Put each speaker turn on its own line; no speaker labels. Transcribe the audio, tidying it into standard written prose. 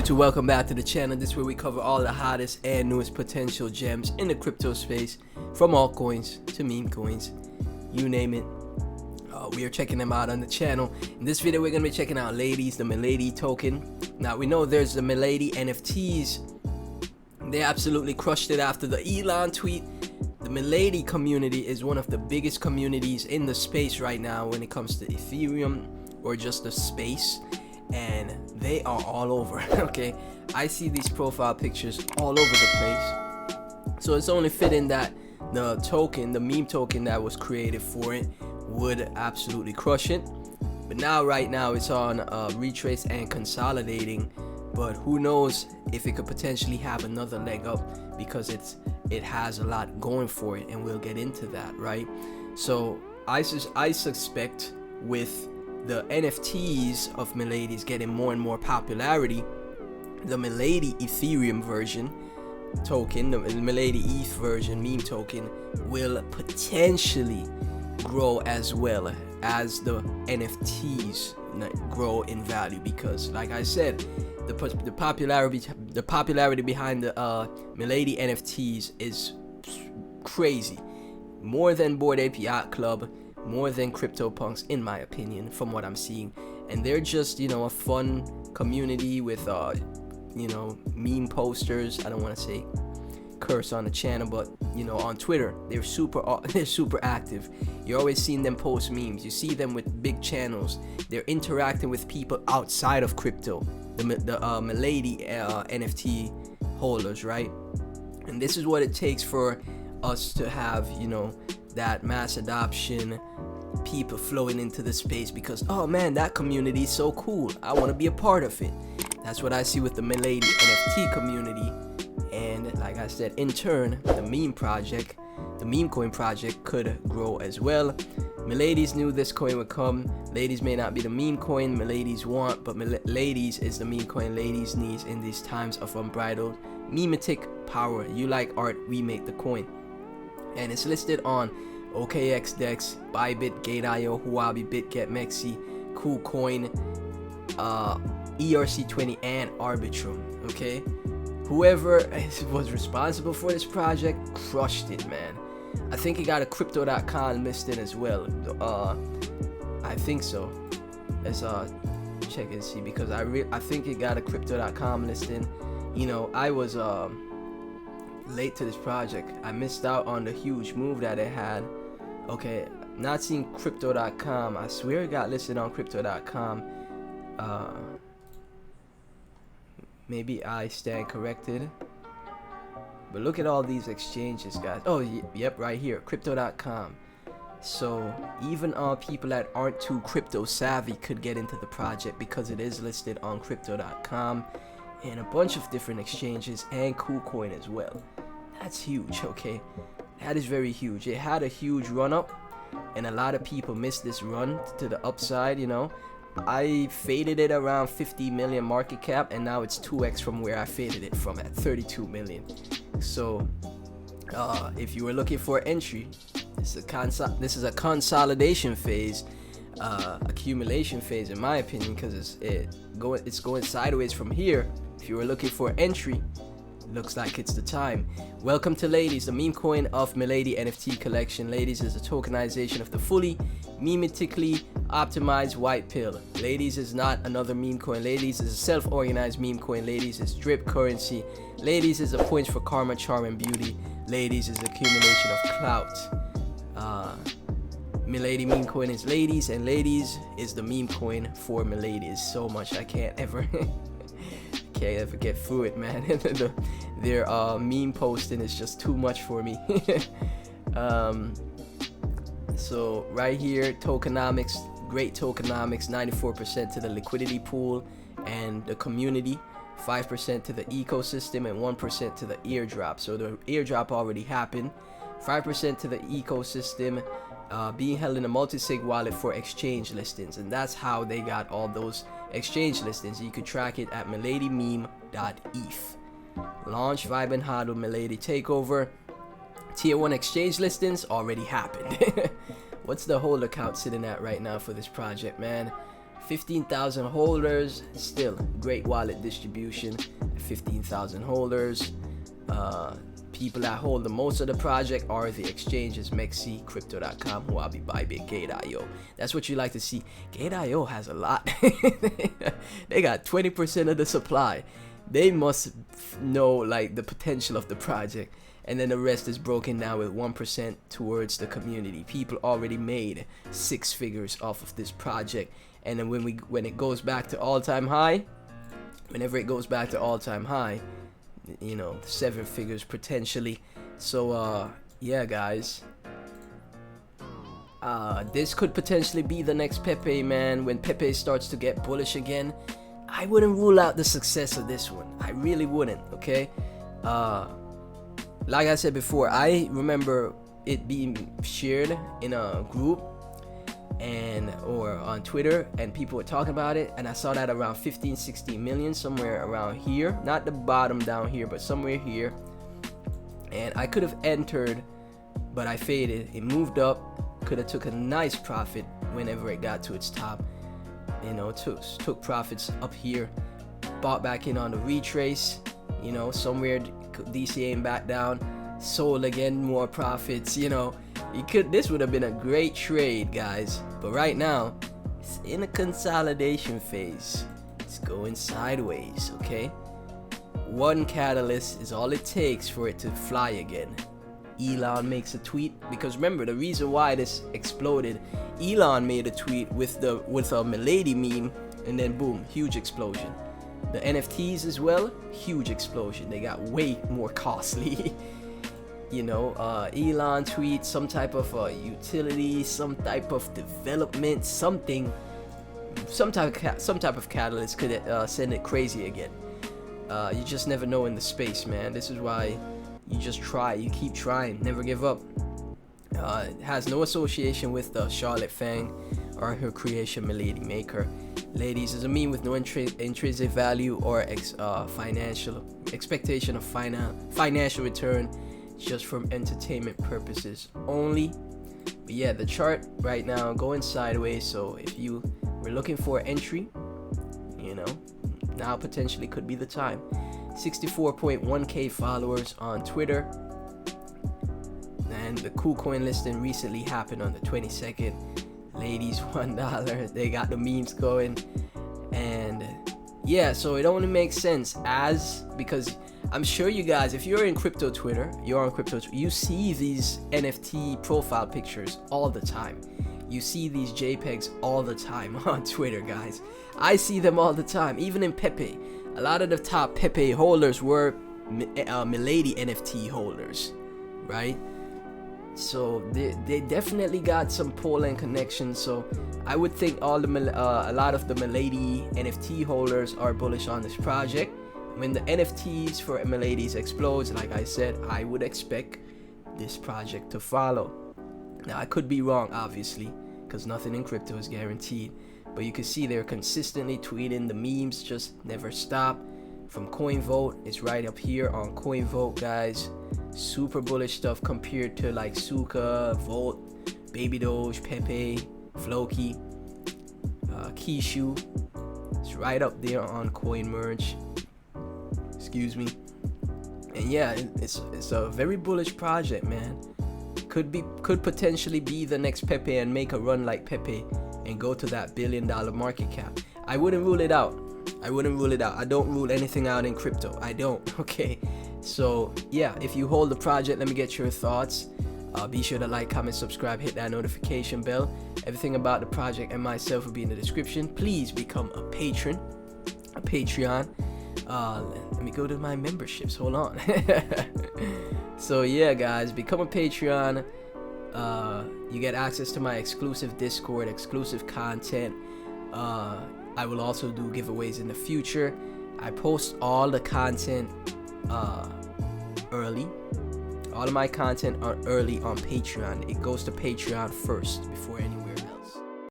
YouTube, welcome back to the channel. This is where we cover all the hottest and newest potential gems in the crypto space, from altcoins to meme coins, you name it. We are checking them out on the channel. In this video, we're going to be checking out Ladies, the Milady token. Now, we know there's the Milady NFTs. They absolutely crushed it after the Elon tweet. The Milady community is one of the biggest communities in the space right now when it comes to Ethereum or just the space. And they are all over. Okay, I see these profile pictures all over the place, so it's only fitting that the token, the meme token that was created for it, would absolutely crush it. But now, right now, it's on retrace and consolidating, but who knows if it could potentially have another leg up, because it has a lot going for it, and we'll get into that, right? So I suspect with the NFTs of Milady's getting more and more popularity, the Milady Ethereum version token, the Milady ETH version meme token, will potentially grow as well as the NFTs grow in value, because like I said, the popularity behind the Milady NFTs is crazy, more than Bored Ape Yacht Club, more than CryptoPunks, in my opinion, from what I'm seeing. And they're just, a fun community with meme posters. I don't want to say curse on the channel, but on Twitter they're super active. You're always seeing them post memes. You see them with big channels. They're interacting with people outside of crypto, the Milady NFT holders, right? And this is what it takes for us to have that mass adoption, people flowing into the space because, oh man, that community is so cool, I want to be a part of it. That's what I see with the Milady NFT community. And like I said, in turn, the meme coin project could grow as well. Milady's knew this coin would come. Ladies may not be the meme coin Milady's want, but Ladies is the meme coin Ladies needs in these times of unbridled memetic power. You like art, we make the coin. And it's listed on OKX Dex, Bybit, Gate.io, Huobi, BitGet, Mexi, KuCoin, ERC20, and Arbitrum. Okay, whoever was responsible for this project crushed it, man. I think it got a crypto.com listing as well. I think so. Let's check and see, because I think it got a crypto.com listing. I was late to this project. I missed out on the huge move that it had. Okay, not seeing crypto.com. I swear it got listed on crypto.com. Maybe I stand corrected, but look at all these exchanges, guys. Oh, yep, right here, crypto.com. So even people that aren't too crypto savvy could get into the project, because it is listed on crypto.com and a bunch of different exchanges, and KuCoin as well. That's huge. Okay, that is very huge. It had a huge run up, and a lot of people missed this run to the upside. I faded it around 50 million market cap, and now it's 2x from where I faded it from, at 32 million. So if you were looking for entry, this is a consolidation phase, accumulation phase, in my opinion, because it's going sideways from here. If you were looking for entry, looks like it's the time. Welcome to Ladies, the meme coin of Milady NFT collection. Ladies is a tokenization of the fully memetically optimized white pill. Ladies is not another meme coin. Ladies is a self-organized meme coin. Ladies is drip currency. Ladies is a points for karma, charm, and beauty. Ladies is accumulation of clout. Milady meme coin is Ladies, and Ladies is the meme coin for Milady. It's so much I can't ever get through it, man. Their meme posting is just too much for me. So right here, Tokenomics, great Tokenomics, 94% to the liquidity pool and the community, 5% to the ecosystem, and 1% to the airdrop. So the airdrop already happened. 5% to the ecosystem, being held in a multi-sig wallet for exchange listings, and that's how they got all those exchange listings. You could track it at miladymeme.eth. Launch, vibe and hodl, Milady takeover. Tier 1 exchange listings already happened. What's the hold account sitting at right now for this project, man? 15,000 holders, still great wallet distribution. 15,000 holders. People that hold the most of the project are the exchanges Mexi, Crypto.com, Huobi, Bybit, Gate.io. That's what you like to see. Gate.io has a lot. They got 20% of the supply. They must know like the potential of the project, and then the rest is broken down with 1% towards the community. People already made 6 figures off of this project, and then when it goes back to all-time high, whenever it goes back to all-time high, you know, 7 figures potentially. So yeah guys, this could potentially be the next Pepe, man. When Pepe starts to get bullish again, I wouldn't rule out the success of this one. I really wouldn't. Okay, like I said before, I remember it being shared in a group or on Twitter, and people were talking about it, and I saw that around 15-16 million, somewhere around here, not the bottom down here, but somewhere here. And I could have entered, but I faded. It moved up, could have took a nice profit whenever it got to its top, you know. Took profits up here, bought back in on the retrace, you know, somewhere DCAing back down, sold again, more profits, you know. This would have been a great trade, guys, but right now it's in a consolidation phase. It's going sideways. Okay, one catalyst is all it takes for it to fly again. Elon makes a tweet, because remember the reason why this exploded, Elon made a tweet with a Milady meme, and then boom, huge explosion. The NFTs as well, huge explosion. They got way more costly. You know, Elon tweets some type of utility, some type of development, some type of catalyst could send it crazy again. You just never know in the space, man. This is why you just try, you keep trying, never give up. It has no association with the Charlotte Fang or her creation, Milady Maker. Ladies is a meme with no intrinsic value or financial expectation of financial return. Just from entertainment purposes only. But yeah, the chart right now going sideways, so if you were looking for entry, you know, now potentially could be the time. 64.1k followers on Twitter, and the KuCoin listing recently happened on the 22nd. Ladies, $1, they got the memes going, and yeah, so it only makes sense because I'm sure you guys, if you're in crypto Twitter, you see these NFT profile pictures all the time. You see these JPEGs all the time on Twitter, guys. I see them all the time, even in Pepe. A lot of the top Pepe holders were Milady NFT holders, right? So they definitely got some Poland connections. So I would think a lot of the Milady NFT holders are bullish on this project. When the NFTs for Milady's explodes, like I said, I would expect this project to follow. Now I could be wrong, obviously, because nothing in crypto is guaranteed, but you can see they're consistently tweeting. The memes just never stop. From CoinVote, it's right up here on CoinVote, guys. Super bullish stuff compared to like Suka, Volt, Baby Doge, Pepe, Floki, Kishu. It's right up there on CoinMerge. Excuse me. And yeah, it's a very bullish project, man. Could potentially be the next Pepe and make a run like Pepe and go to that $1 billion market cap. I wouldn't rule it out. I don't rule anything out in crypto. I don't. Okay, so yeah, if you hold the project, let me get your thoughts. Be sure to like, comment, subscribe, hit that notification bell. Everything about the project and myself will be in the description. Please become a patron, a Patreon. Let me go to my memberships. Hold on. So yeah, guys, become a Patreon. You get access to my exclusive Discord, exclusive content. I will also do giveaways in the future. I post all the content early. All of my content are early on Patreon. It goes to Patreon first before anything.